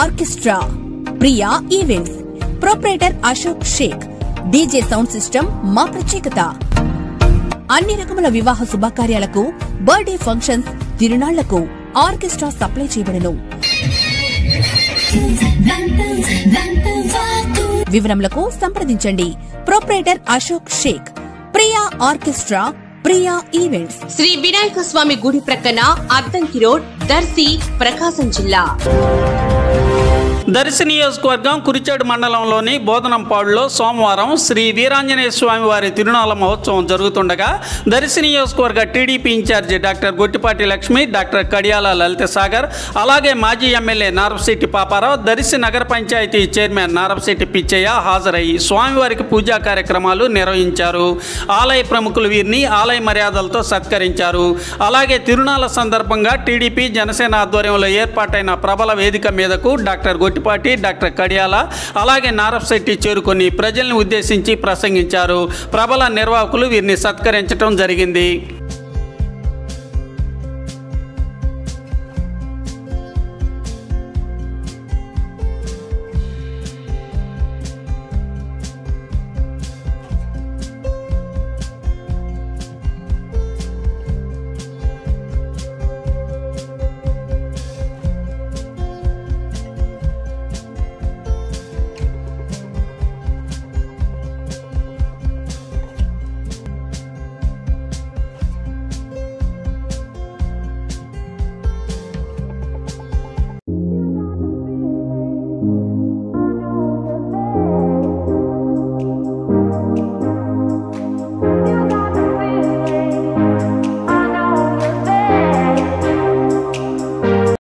Orchestra, Priya events, proprietor Ashok Shaik, DJ sound system మా ప్రత్యేకత. అన్ని రకముల వివాహ శుభకార్యాలకు, బర్త్డే ఫంక్షన్స్, తిరునాళ్లకు ఆర్కెస్ట్రా సప్లై చేయబడును. వివరములకు సంప్రదించండి. Proprietor Ashok Shaik, Priya orchestra, Priya events, Shri Vinayaka Swamy గుడి ప్రక్కన అద్దంకి రోడ్, దర్శి, ప్రకాశం జిల్లా. దర్శి నియోజకవర్గం కురిచేడు మండలంలోని బోధనంపాడులో సోమవారం శ్రీ వీరాంజనేయ స్వామి వారి తిరునాళ్ల మహోత్సవం జరుగుతుండగా దర్శి నియోజకవర్గ TDP incharge doctor Gottipati Lakshmi, doctor Kadiyala Lalitha Sagar, అలాగే మాజీ ఎమ్మెల్యే నారపశెట్టి పాపారావు, దర్శి నగర పంచాయతీ చైర్మన్ నారపశెట్టి పిచ్చయ్య హాజరయ్యి స్వామివారికి పూజా కార్యక్రమాలు నిర్వహించారు. ఆలయ ప్రముఖులు వీరిని ఆలయ మర్యాదలతో సత్కరించారు. అలాగే తిరునాళ్ల సందర్భంగా టీడీపీ జనసేన ఆధ్వర్యంలో ఏర్పాటైన ప్రబల వేదిక మీదకు డాక్టర్ గొట్టిపాటి, డాక్టర్ కడియాల, అలాగే నారపశెట్టి చేరుకొని ప్రజల్ని ఉద్దేశించి ప్రసంగించారు. ప్రబల నిర్వాహకులు వీరిని సత్కరించడం జరిగింది.